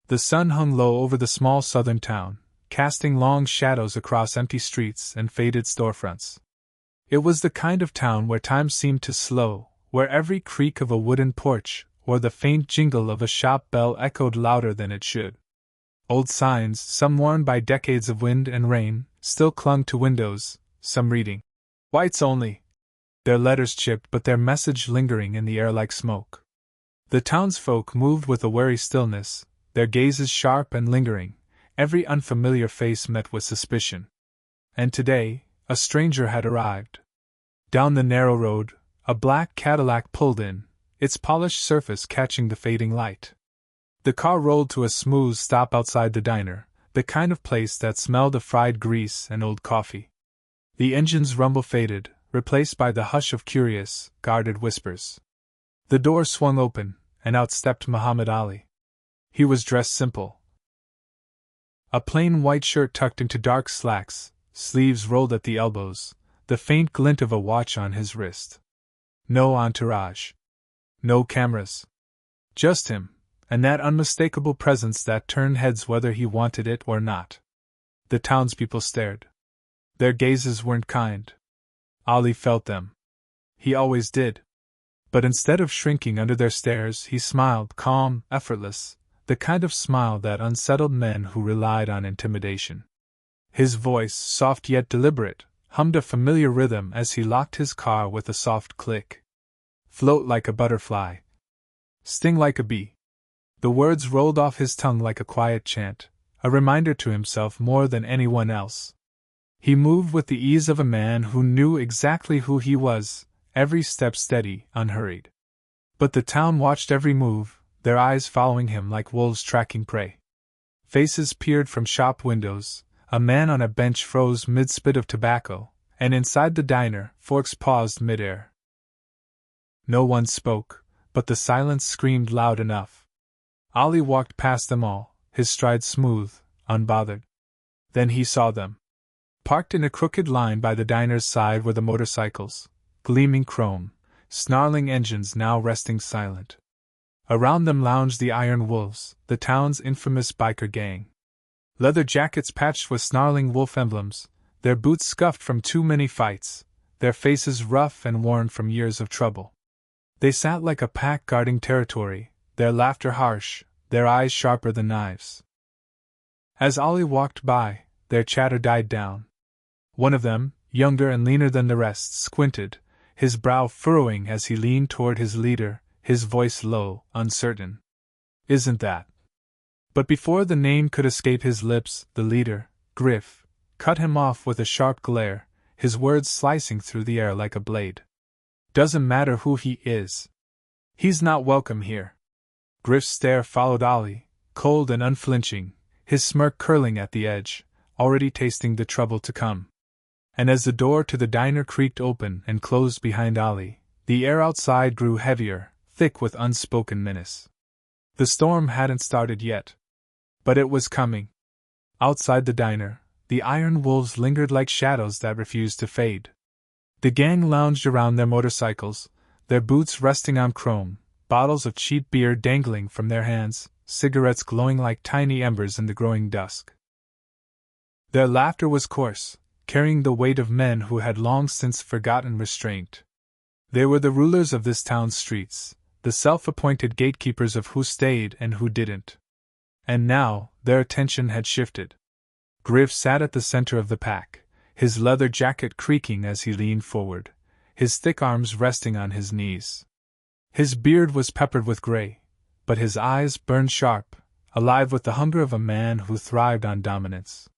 The sun hung low over the small southern town, casting long shadows across empty streets and faded storefronts. It was the kind of town where time seemed to slow, where every creak of a wooden porch or the faint jingle of a shop bell echoed louder than it should. Old signs, some worn by decades of wind and rain, still clung to windows, some reading, "Whites only," their letters chipped but their message lingering in the air like smoke. The townsfolk moved with a wary stillness, their gazes sharp and lingering, every unfamiliar face met with suspicion. And today, a stranger had arrived. Down the narrow road, a black Cadillac pulled in, its polished surface catching the fading light. The car rolled to a smooth stop outside the diner, the kind of place that smelled of fried grease and old coffee. The engine's rumble faded, replaced by the hush of curious, guarded whispers. The door swung open, and out stepped Muhammad Ali. He was dressed simple. A plain white shirt tucked into dark slacks, sleeves rolled at the elbows, the faint glint of a watch on his wrist. No entourage. No cameras. Just him, and that unmistakable presence that turned heads whether he wanted it or not. The townspeople stared. Their gazes weren't kind. Ali felt them. He always did. But instead of shrinking under their stares, he smiled, calm, effortless, the kind of smile that unsettled men who relied on intimidation. His voice, soft yet deliberate, hummed a familiar rhythm as he locked his car with a soft click. Float like a butterfly. Sting like a bee. The words rolled off his tongue like a quiet chant, a reminder to himself more than anyone else. He moved with the ease of a man who knew exactly who he was, every step steady, unhurried. But the town watched every move, their eyes following him like wolves tracking prey. Faces peered from shop windows, a man on a bench froze mid-spit of tobacco, and inside the diner, forks paused mid-air. No one spoke, but the silence screamed loud enough. Ali walked past them all, his stride smooth, unbothered. Then he saw them. Parked in a crooked line by the diner's side were the motorcycles, gleaming chrome, snarling engines now resting silent. Around them lounged the Iron Wolves, the town's infamous biker gang. Leather jackets patched with snarling wolf emblems, their boots scuffed from too many fights, their faces rough and worn from years of trouble. They sat like a pack guarding territory, their laughter harsh, their eyes sharper than knives. As Ali walked by, their chatter died down. One of them, younger and leaner than the rest, squinted, his brow furrowing as he leaned toward his leader, his voice low, uncertain. "Isn't that?" But before the name could escape his lips, the leader, Griff, cut him off with a sharp glare, his words slicing through the air like a blade. "Doesn't matter who he is. He's not welcome here." Griff's stare followed Ali, cold and unflinching, his smirk curling at the edge, already tasting the trouble to come. And as the door to the diner creaked open and closed behind Ali, the air outside grew heavier, thick with unspoken menace. The storm hadn't started yet. But it was coming. Outside the diner, the Iron Wolves lingered like shadows that refused to fade. The gang lounged around their motorcycles, their boots resting on chrome, bottles of cheap beer dangling from their hands, cigarettes glowing like tiny embers in the growing dusk. Their laughter was coarse, carrying the weight of men who had long since forgotten restraint. They were the rulers of this town's streets, the self-appointed gatekeepers of who stayed and who didn't. And now, their attention had shifted. Griff sat at the center of the pack, his leather jacket creaking as he leaned forward, his thick arms resting on his knees. His beard was peppered with gray, but his eyes burned sharp, alive with the hunger of a man who thrived on dominance.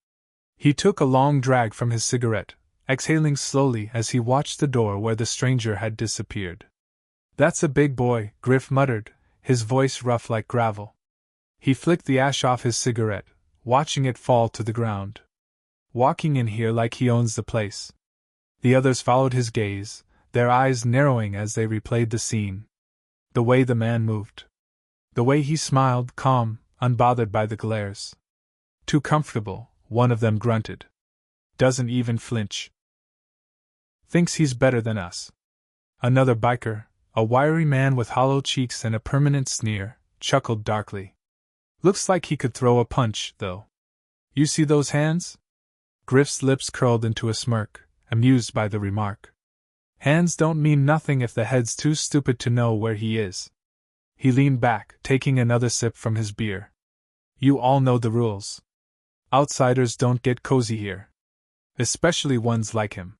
He took a long drag from his cigarette, exhaling slowly as he watched the door where the stranger had disappeared. "That's a big boy," Griff muttered, his voice rough like gravel. He flicked the ash off his cigarette, watching it fall to the ground. "Walking in here like he owns the place." The others followed his gaze, their eyes narrowing as they replayed the scene. The way the man moved. The way he smiled, calm, unbothered by the glares. "Too comfortable," one of them grunted. "Doesn't even flinch. Thinks he's better than us." Another biker, a wiry man with hollow cheeks and a permanent sneer, chuckled darkly. Looks like he could throw a punch, though. You see those hands? Griff's lips curled into a smirk, amused by the remark. Hands don't mean nothing if the head's too stupid to know where he is. He leaned back, taking another sip from his beer. You all know the rules. Outsiders don't get cozy here. Especially ones like him.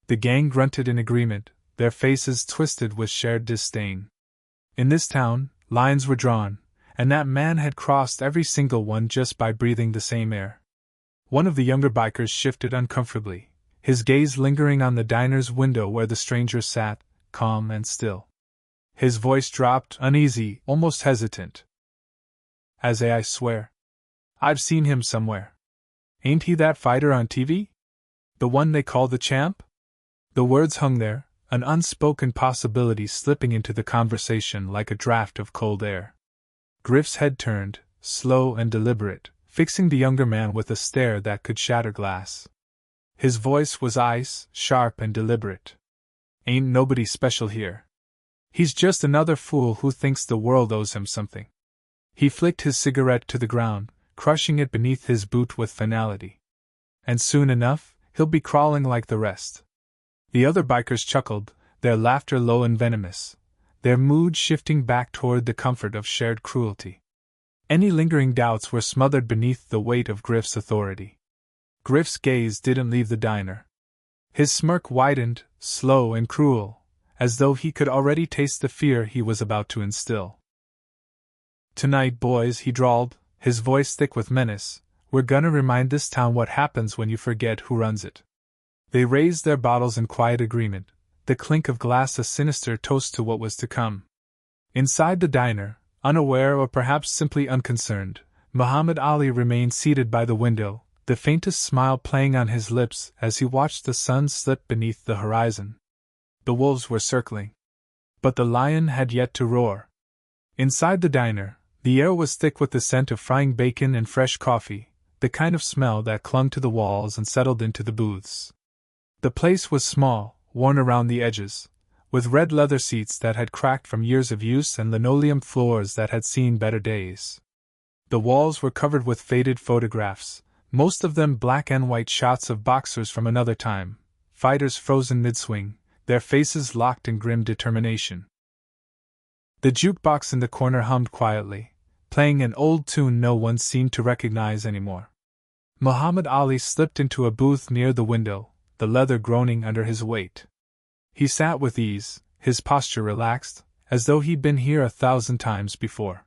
The gang grunted in agreement, their faces twisted with shared disdain. In this town, lines were drawn, and that man had crossed every single one just by breathing the same air. One of the younger bikers shifted uncomfortably, his gaze lingering on the diner's window where the stranger sat, calm and still. His voice dropped, uneasy, almost hesitant. As I swear. I've seen him somewhere. Ain't he that fighter on TV? The one they call the champ? The words hung there, an unspoken possibility slipping into the conversation like a draft of cold air. Griff's head turned, slow and deliberate, fixing the younger man with a stare that could shatter glass. His voice was ice, sharp and deliberate. Ain't nobody special here. He's just another fool who thinks the world owes him something. He flicked his cigarette to the ground, crushing it beneath his boot with finality. And soon enough, he'll be crawling like the rest. The other bikers chuckled, their laughter low and venomous, their mood shifting back toward the comfort of shared cruelty. Any lingering doubts were smothered beneath the weight of Griff's authority. Griff's gaze didn't leave the diner. His smirk widened, slow and cruel, as though he could already taste the fear he was about to instill. Tonight, boys, he drawled, his voice thick with menace, we're gonna remind this town what happens when you forget who runs it. They raised their bottles in quiet agreement, the clink of glass a sinister toast to what was to come. Inside the diner, unaware or perhaps simply unconcerned, Muhammad Ali remained seated by the window, the faintest smile playing on his lips as he watched the sun slip beneath the horizon. The wolves were circling. But the lion had yet to roar. Inside the diner, the air was thick with the scent of frying bacon and fresh coffee, the kind of smell that clung to the walls and settled into the booths. The place was small, worn around the edges, with red leather seats that had cracked from years of use and linoleum floors that had seen better days. The walls were covered with faded photographs, most of them black and white shots of boxers from another time, fighters frozen mid-swing, their faces locked in grim determination. The jukebox in the corner hummed quietly, playing an old tune no one seemed to recognize anymore. Muhammad Ali slipped into a booth near the window, the leather groaning under his weight. He sat with ease, his posture relaxed, as though he'd been here 1,000 times before.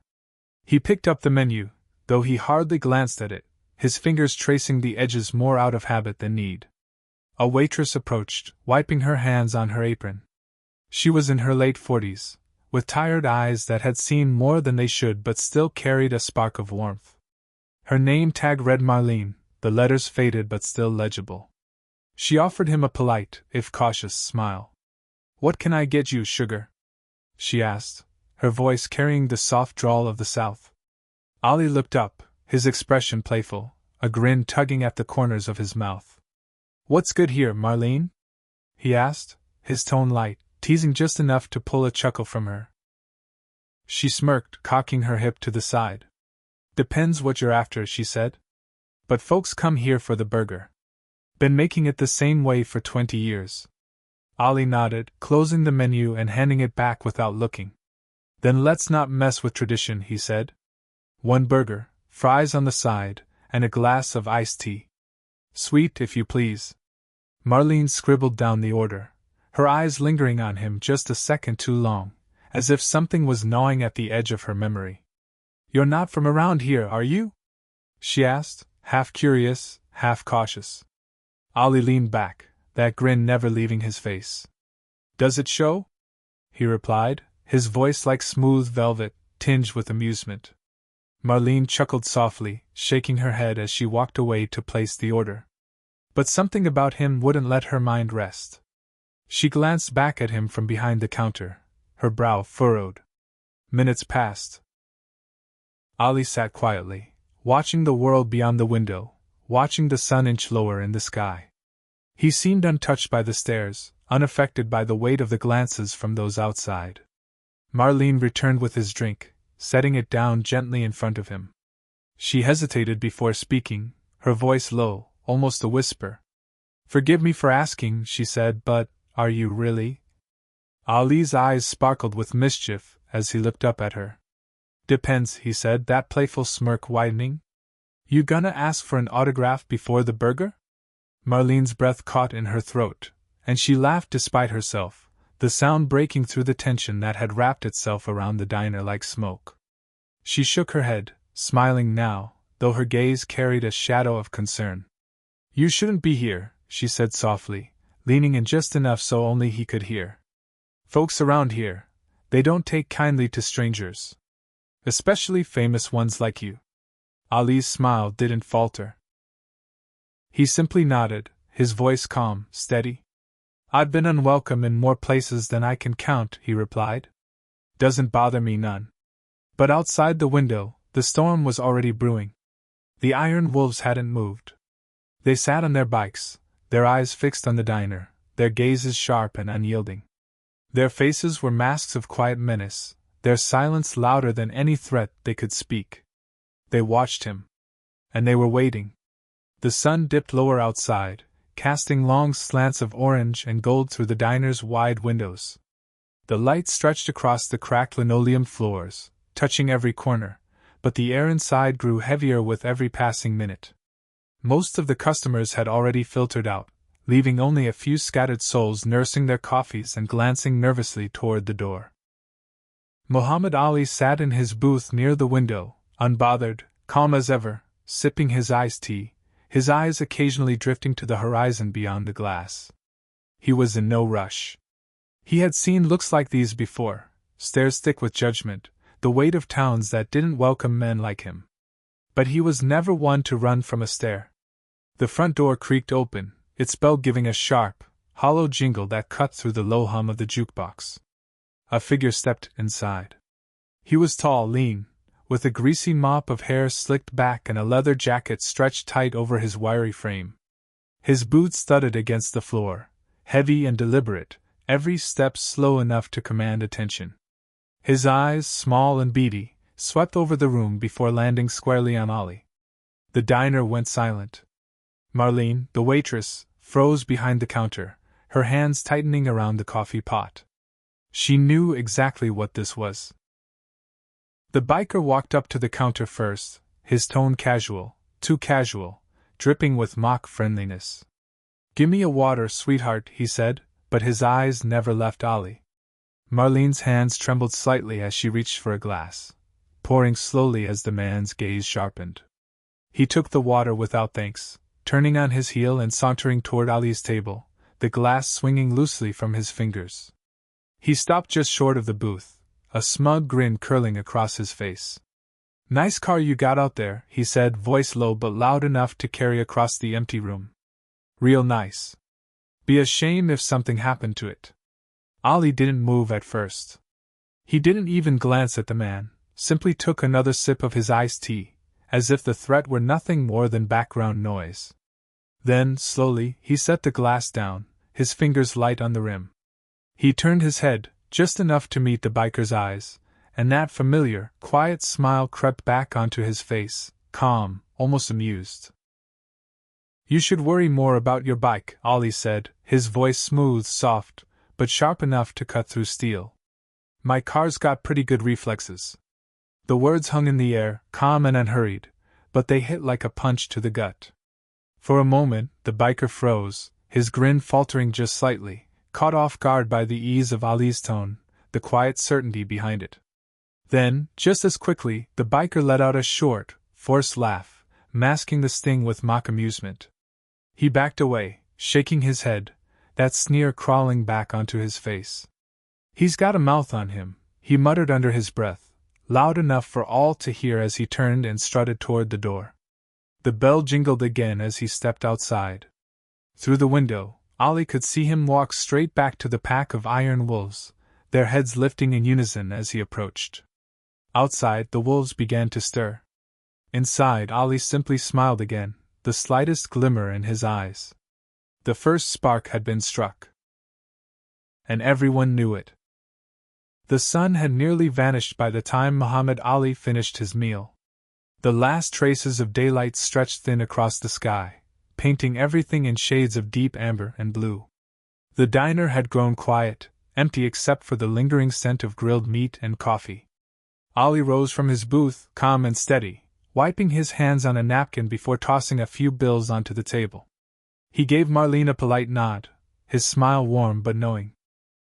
He picked up the menu, though he hardly glanced at it, his fingers tracing the edges more out of habit than need. A waitress approached, wiping her hands on her apron. She was in her late 40s, with tired eyes that had seen more than they should but still carried a spark of warmth. Her name tag read Marlene, the letters faded but still legible. She offered him a polite, if cautious, smile. "What can I get you, sugar?" she asked, her voice carrying the soft drawl of the South. Ali looked up, his expression playful, a grin tugging at the corners of his mouth. "What's good here, Marlene?" he asked, his tone light, teasing just enough to pull a chuckle from her. She smirked, cocking her hip to the side. "Depends what you're after," she said. "But folks come here for the burger. Been making it the same way for 20 years. Ali nodded, closing the menu and handing it back without looking. "Then let's not mess with tradition," he said. "One burger, fries on the side, and a glass of iced tea. Sweet, if you please." Marlene scribbled down the order, her eyes lingering on him just a second too long, as if something was gnawing at the edge of her memory. "You're not from around here, are you?" she asked, half curious, half cautious. Ali leaned back, that grin never leaving his face. "Does it show?" he replied, his voice like smooth velvet, tinged with amusement. Marlene chuckled softly, shaking her head as she walked away to place the order. But something about him wouldn't let her mind rest. She glanced back at him from behind the counter, her brow furrowed. Minutes passed. Ali sat quietly, watching the world beyond the window, watching the sun inch lower in the sky. He seemed untouched by the stares, unaffected by the weight of the glances from those outside. Marlene returned with his drink, setting it down gently in front of him. She hesitated before speaking, her voice low, almost a whisper. "Forgive me for asking," she said, "but are you really?" Ali's eyes sparkled with mischief as he looked up at her. "Depends," he said, that playful smirk widening. "You gonna ask for an autograph before the burger?" Marlene's breath caught in her throat, and she laughed despite herself, the sound breaking through the tension that had wrapped itself around the diner like smoke. She shook her head, smiling now, though her gaze carried a shadow of concern. "You shouldn't be here," she said softly, leaning in just enough so only he could hear. "Folks around here, they don't take kindly to strangers. Especially famous ones like you." Ali's smile didn't falter. He simply nodded, his voice calm, steady. "I've been unwelcome in more places than I can count," he replied. "Doesn't bother me none." But outside the window, the storm was already brewing. The iron wolves hadn't moved. They sat on their bikes, their eyes fixed on the diner, their gazes sharp and unyielding. Their faces were masks of quiet menace, their silence louder than any threat they could speak. They watched him. And they were waiting. The sun dipped lower outside, casting long slants of orange and gold through the diner's wide windows. The light stretched across the cracked linoleum floors, touching every corner, but the air inside grew heavier with every passing minute. Most of the customers had already filtered out, leaving only a few scattered souls nursing their coffees and glancing nervously toward the door. Muhammad Ali sat in his booth near the window, unbothered, calm as ever, sipping his iced tea, his eyes occasionally drifting to the horizon beyond the glass. He was in no rush. He had seen looks like these before, stares thick with judgment, the weight of towns that didn't welcome men like him. But he was never one to run from a stare. The front door creaked open, its bell giving a sharp, hollow jingle that cut through the low hum of the jukebox. A figure stepped inside. He was tall, lean, with a greasy mop of hair slicked back and a leather jacket stretched tight over his wiry frame. His boots thudded against the floor, heavy and deliberate, every step slow enough to command attention. His eyes, small and beady, swept over the room before landing squarely on Ali. The diner went silent. Marlene, the waitress, froze behind the counter, her hands tightening around the coffee pot. She knew exactly what this was. The biker walked up to the counter first, his tone casual, too casual, dripping with mock friendliness. "Gimme a water, sweetheart," he said, but his eyes never left Ali. Marlene's hands trembled slightly as she reached for a glass, pouring slowly as the man's gaze sharpened. He took the water without thanks, turning on his heel and sauntering toward Ali's table, the glass swinging loosely from his fingers. He stopped just short of the booth, a smug grin curling across his face. "Nice car you got out there," he said, voice low but loud enough to carry across the empty room. "Real nice. Be a shame if something happened to it." Ali didn't move at first. He didn't even glance at the man, simply took another sip of his iced tea, as if the threat were nothing more than background noise. Then, slowly, he set the glass down, his fingers light on the rim. He turned his head, just enough to meet the biker's eyes, and that familiar, quiet smile crept back onto his face, calm, almost amused. "You should worry more about your bike," Ali said, his voice smooth, soft, but sharp enough to cut through steel. "My car's got pretty good reflexes." The words hung in the air, calm and unhurried, but they hit like a punch to the gut. For a moment, the biker froze, his grin faltering just slightly, caught off guard by the ease of Ali's tone, the quiet certainty behind it. Then, just as quickly, the biker let out a short, forced laugh, masking the sting with mock amusement. He backed away, shaking his head, that sneer crawling back onto his face. "He's got a mouth on him," he muttered under his breath, loud enough for all to hear as he turned and strutted toward the door. The bell jingled again as he stepped outside. Through the window, Ali could see him walk straight back to the pack of iron wolves, their heads lifting in unison as he approached. Outside, the wolves began to stir. Inside, Ali simply smiled again, the slightest glimmer in his eyes. The first spark had been struck. And everyone knew it. The sun had nearly vanished by the time Muhammad Ali finished his meal. The last traces of daylight stretched thin across the sky, painting everything in shades of deep amber and blue. The diner had grown quiet, empty except for the lingering scent of grilled meat and coffee. Ollie rose from his booth, calm and steady, wiping his hands on a napkin before tossing a few bills onto the table. He gave Marlene a polite nod, his smile warm but knowing.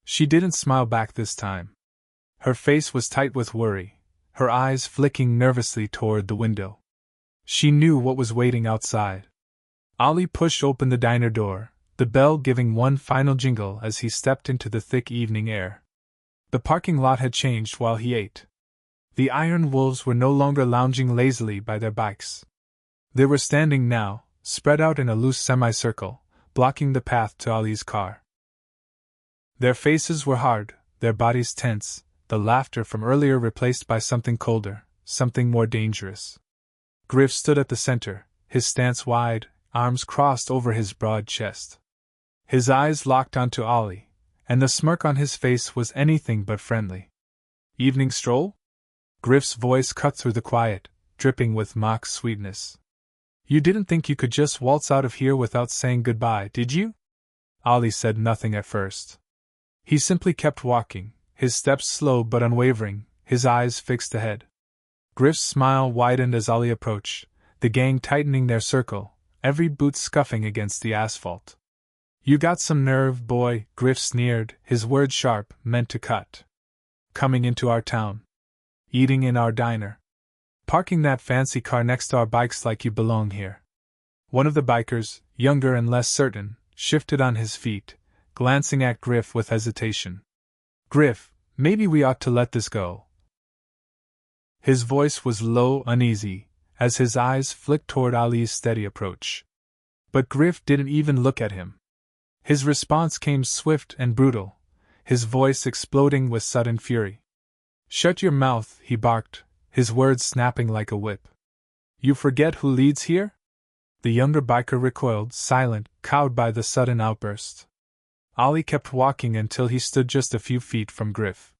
She didn't smile back this time. Her face was tight with worry, her eyes flicking nervously toward the window. She knew what was waiting outside. Ollie pushed open the diner door, the bell giving one final jingle as he stepped into the thick evening air. The parking lot had changed while he ate. The iron wolves were no longer lounging lazily by their bikes. They were standing now, spread out in a loose semicircle, blocking the path to Ollie's car. Their faces were hard, their bodies tense, the laughter from earlier replaced by something colder, something more dangerous. Griff stood at the center, his stance wide, arms crossed over his broad chest. His eyes locked onto Ollie, and the smirk on his face was anything but friendly. Evening stroll? Griff's voice cut through the quiet, dripping with mock sweetness. You didn't think you could just waltz out of here without saying goodbye, did you? Ollie said nothing at first. He simply kept walking, his steps slow but unwavering, his eyes fixed ahead. Griff's smile widened as Ollie approached, the gang tightening their circle, every boot scuffing against the asphalt. You got some nerve, boy, Griff sneered, his words sharp, meant to cut. Coming into our town. Eating in our diner. Parking that fancy car next to our bikes like you belong here. One of the bikers, younger and less certain, shifted on his feet, glancing at Griff with hesitation. Griff, maybe we ought to let this go. His voice was low, uneasy, as his eyes flicked toward Ollie's steady approach. But Griff didn't even look at him. His response came swift and brutal, his voice exploding with sudden fury. Shut your mouth, he barked, his words snapping like a whip. You forget who leads here? The younger biker recoiled, silent, cowed by the sudden outburst. Ollie kept walking until he stood just a few feet from Griff.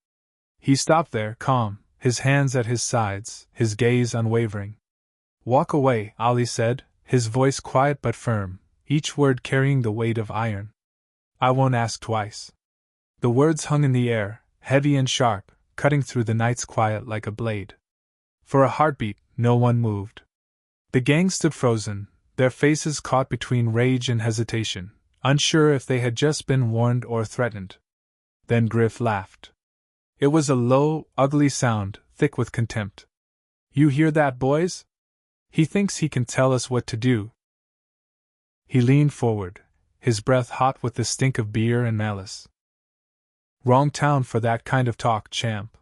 He stopped there, calm, his hands at his sides, his gaze unwavering. Walk away, Ollie said, his voice quiet but firm, each word carrying the weight of iron. I won't ask twice. The words hung in the air, heavy and sharp, cutting through the night's quiet like a blade. For a heartbeat, no one moved. The gang stood frozen, their faces caught between rage and hesitation, unsure if they had just been warned or threatened. Then Griff laughed. It was a low, ugly sound, thick with contempt. You hear that, boys? He thinks he can tell us what to do. He leaned forward, his breath hot with the stink of beer and malice. Wrong town for that kind of talk, champ.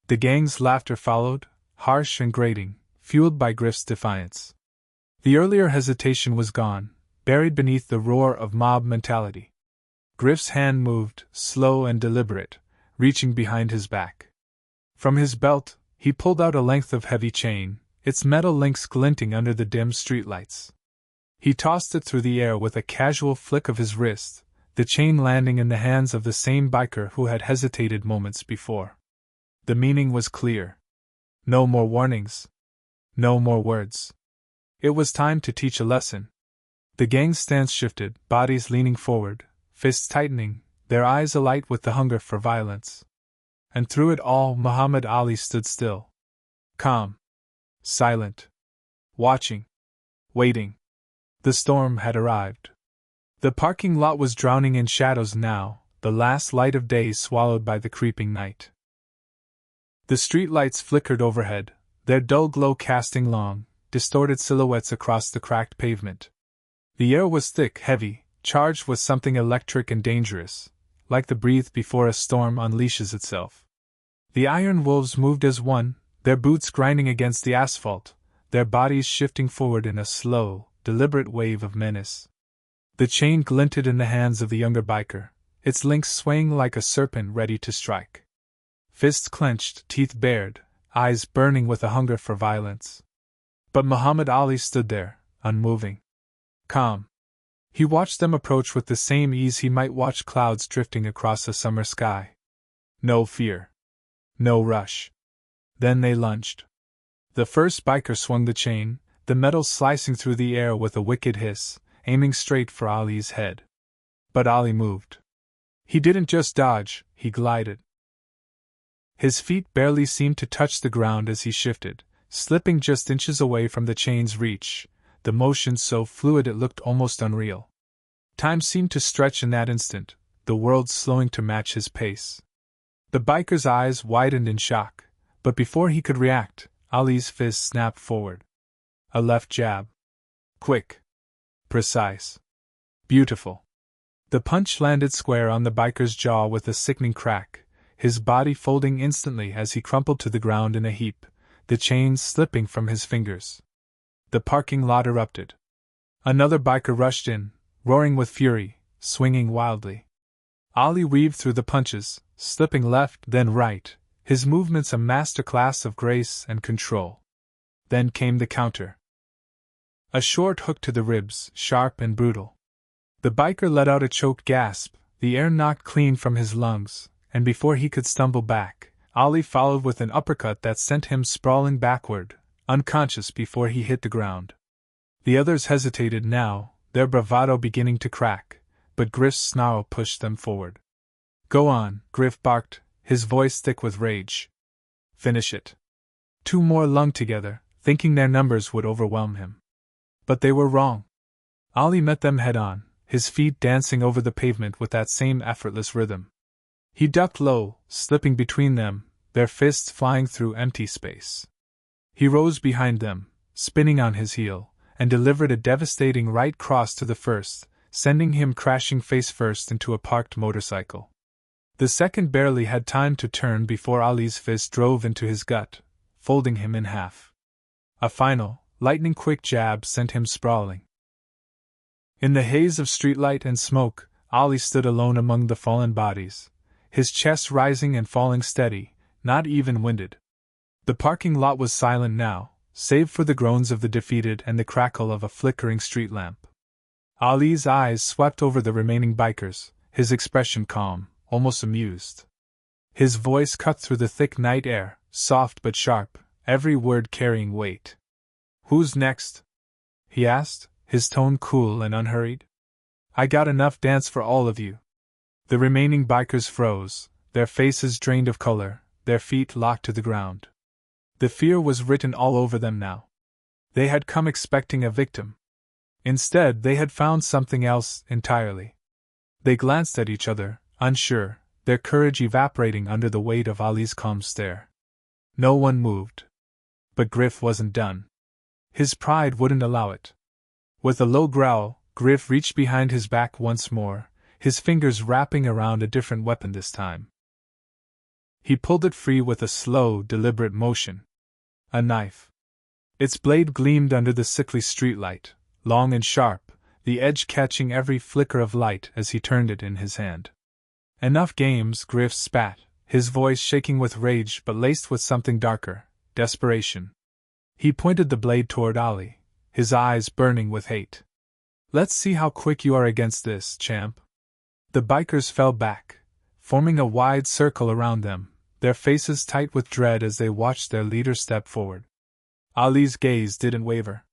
The gang's laughter followed, harsh and grating, fueled by Griff's defiance. The earlier hesitation was gone, buried beneath the roar of mob mentality. Griff's hand moved, slow and deliberate, reaching behind his back. From his belt, he pulled out a length of heavy chain, its metal links glinting under the dim streetlights. He tossed it through the air with a casual flick of his wrist, the chain landing in the hands of the same biker who had hesitated moments before. The meaning was clear. No more warnings. No more words. It was time to teach a lesson. The gang's stance shifted, bodies leaning forward, fists tightening, their eyes alight with the hunger for violence. And through it all, Muhammad Ali stood still. Calm. Silent. Watching. Waiting. The storm had arrived. The parking lot was drowning in shadows now, the last light of day swallowed by the creeping night. The streetlights flickered overhead, their dull glow casting long, distorted silhouettes across the cracked pavement. The air was thick, heavy, charged with something electric and dangerous, like the breath before a storm unleashes itself. The iron wolves moved as one, their boots grinding against the asphalt, their bodies shifting forward in a slow, deliberate wave of menace. The chain glinted in the hands of the younger biker, its links swaying like a serpent ready to strike. Fists clenched, teeth bared, eyes burning with a hunger for violence. But Muhammad Ali stood there, unmoving. Calm. He watched them approach with the same ease he might watch clouds drifting across a summer sky. No fear. No rush. Then they lunged. The first biker swung the chain, the metal slicing through the air with a wicked hiss, aiming straight for Ali's head. But Ali moved. He didn't just dodge, he glided. His feet barely seemed to touch the ground as he shifted, slipping just inches away from the chain's reach, the motion so fluid it looked almost unreal. Time seemed to stretch in that instant, the world slowing to match his pace. The biker's eyes widened in shock, but before he could react, Ali's fist snapped forward. A left jab. Quick. Precise. Beautiful. The punch landed square on the biker's jaw with a sickening crack, his body folding instantly as he crumpled to the ground in a heap, the chains slipping from his fingers. The parking lot erupted. Another biker rushed in, roaring with fury, swinging wildly. Ali weaved through the punches, slipping left then right, his movements a masterclass of grace and control. Then came the counter. A short hook to the ribs, sharp and brutal. The biker let out a choked gasp, the air knocked clean from his lungs, and before he could stumble back, Ali followed with an uppercut that sent him sprawling backward, unconscious before he hit the ground. The others hesitated now, their bravado beginning to crack, but Griff's snarl pushed them forward. Go on, Griff barked, his voice thick with rage. Finish it. Two more lunged together, thinking their numbers would overwhelm him. But they were wrong. Ali met them head-on, his feet dancing over the pavement with that same effortless rhythm. He ducked low, slipping between them, their fists flying through empty space. He rose behind them, spinning on his heel, and delivered a devastating right cross to the first, sending him crashing face first into a parked motorcycle. The second barely had time to turn before Ali's fist drove into his gut, folding him in half. A final, lightning-quick jab sent him sprawling. In the haze of streetlight and smoke, Ali stood alone among the fallen bodies, his chest rising and falling steady, not even winded. The parking lot was silent now, save for the groans of the defeated and the crackle of a flickering street lamp. Ali's eyes swept over the remaining bikers, his expression calm, almost amused. His voice cut through the thick night air, soft but sharp, every word carrying weight. Who's next? He asked, his tone cool and unhurried. I got enough dance for all of you. The remaining bikers froze, their faces drained of color, their feet locked to the ground. The fear was written all over them now. They had come expecting a victim. Instead, they had found something else entirely. They glanced at each other, unsure, their courage evaporating under the weight of Ali's calm stare. No one moved. But Griff wasn't done. His pride wouldn't allow it. With a low growl, Griff reached behind his back once more, his fingers wrapping around a different weapon this time. He pulled it free with a slow, deliberate motion. A knife. Its blade gleamed under the sickly streetlight, long and sharp, the edge catching every flicker of light as he turned it in his hand. Enough games, Griff spat, his voice shaking with rage but laced with something darker, desperation. He pointed the blade toward Ali, his eyes burning with hate. Let's see how quick you are against this, champ. The bikers fell back, forming a wide circle around them, their faces tight with dread as they watched their leader step forward. Ali's gaze didn't waver.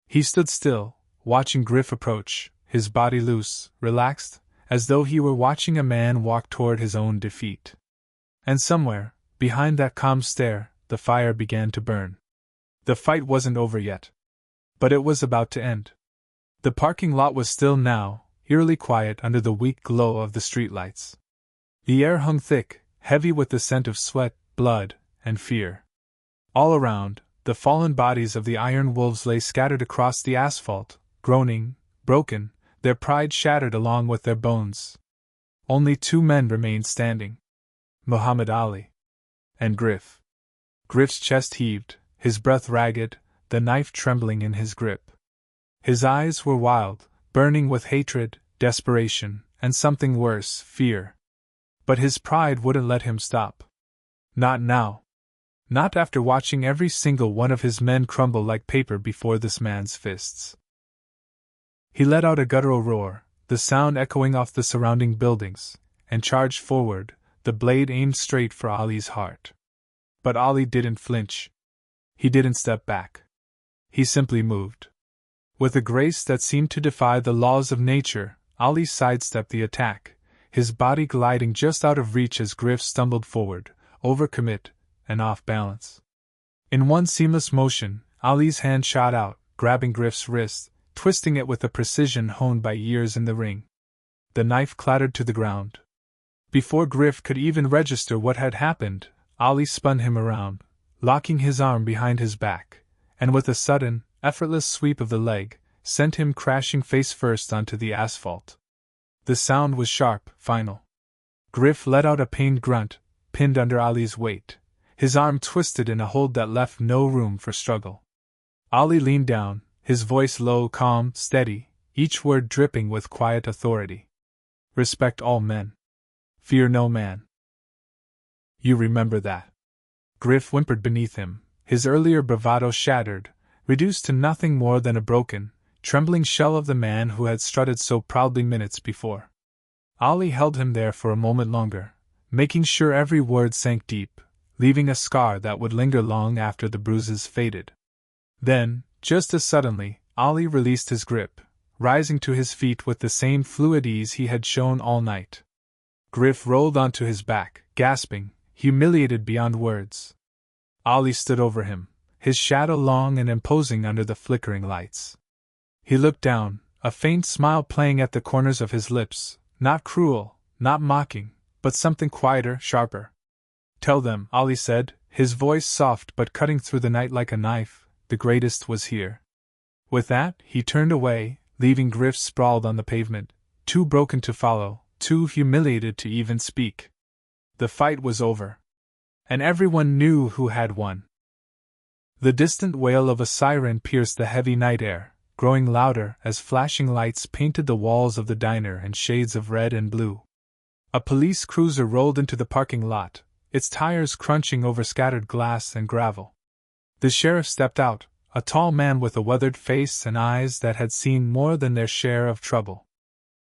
He stood still, watching Griff approach, his body loose, relaxed, as though he were watching a man walk toward his own defeat. And somewhere, behind that calm stare, the fire began to burn. The fight wasn't over yet. But it was about to end. The parking lot was still now, eerily quiet under the weak glow of the streetlights. The air hung thick, heavy with the scent of sweat, blood, and fear. All around, the fallen bodies of the iron wolves lay scattered across the asphalt, groaning, broken, their pride shattered along with their bones. Only two men remained standing. Muhammad Ali. And Griff. Griff's chest heaved, his breath ragged, the knife trembling in his grip. His eyes were wild, burning with hatred, desperation, and something worse, fear. But his pride wouldn't let him stop. Not now. Not after watching every single one of his men crumble like paper before this man's fists. He let out a guttural roar, the sound echoing off the surrounding buildings, and charged forward, the blade aimed straight for Ali's heart. But Ali didn't flinch. He didn't step back. He simply moved. With a grace that seemed to defy the laws of nature, Ali sidestepped the attack, his body gliding just out of reach as Griff stumbled forward, overcommit, and off balance. In one seamless motion, Ali's hand shot out, grabbing Griff's wrist, twisting it with a precision honed by years in the ring. The knife clattered to the ground. Before Griff could even register what had happened, Ali spun him around, locking his arm behind his back, and with a sudden, effortless sweep of the leg, sent him crashing face first onto the asphalt. The sound was sharp, final. Griff let out a pained grunt, pinned under Ali's weight, his arm twisted in a hold that left no room for struggle. Ali leaned down, his voice low, calm, steady, each word dripping with quiet authority. Respect all men. Fear no man. You remember that. Griff whimpered beneath him, his earlier bravado shattered, reduced to nothing more than a broken, trembling shell of the man who had strutted so proudly minutes before. Ali held him there for a moment longer, making sure every word sank deep, leaving a scar that would linger long after the bruises faded. Then, just as suddenly, Ali released his grip, rising to his feet with the same fluid ease he had shown all night. Griff rolled onto his back, gasping, humiliated beyond words. Ali stood over him, his shadow long and imposing under the flickering lights. He looked down, a faint smile playing at the corners of his lips, not cruel, not mocking, but something quieter, sharper. Tell them, Ali said, his voice soft but cutting through the night like a knife, the greatest was here. With that, he turned away, leaving Griff sprawled on the pavement, too broken to follow, too humiliated to even speak. The fight was over. And everyone knew who had won. The distant wail of a siren pierced the heavy night air, growing louder as flashing lights painted the walls of the diner in shades of red and blue. A police cruiser rolled into the parking lot, its tires crunching over scattered glass and gravel. The sheriff stepped out, a tall man with a weathered face and eyes that had seen more than their share of trouble.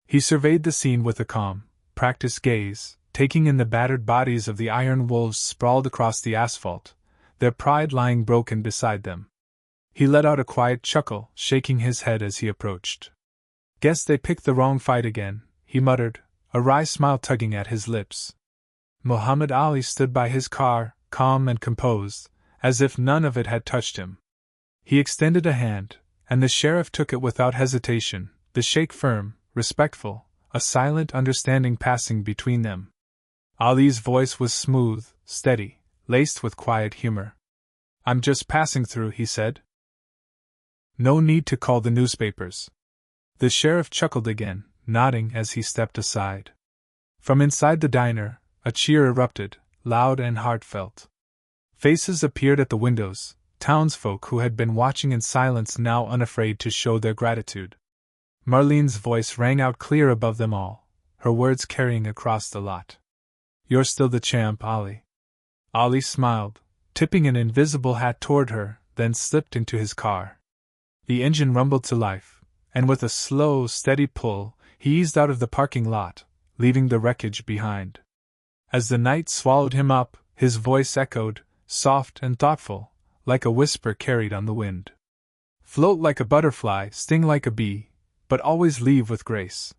He surveyed the scene with a calm, practiced gaze, taking in the battered bodies of the iron wolves sprawled across the asphalt, their pride lying broken beside them. He let out a quiet chuckle, shaking his head as he approached. Guess they picked the wrong fight again, he muttered, a wry smile tugging at his lips. Muhammad Ali stood by his car, calm and composed, as if none of it had touched him. He extended a hand, and the sheriff took it without hesitation, the shake firm, respectful, a silent understanding passing between them. Ali's voice was smooth, steady, laced with quiet humor. I'm just passing through, he said. No need to call the newspapers. The sheriff chuckled again, nodding as he stepped aside. From inside the diner, a cheer erupted, loud and heartfelt. Faces appeared at the windows, townsfolk who had been watching in silence now unafraid to show their gratitude. Marlene's voice rang out clear above them all, her words carrying across the lot. You're still the champ, Ali. Ali smiled, tipping an invisible hat toward her, then slipped into his car. The engine rumbled to life, and with a slow, steady pull, he eased out of the parking lot, leaving the wreckage behind. As the night swallowed him up, his voice echoed, soft and thoughtful, like a whisper carried on the wind. Float like a butterfly, sting like a bee, but always leave with grace.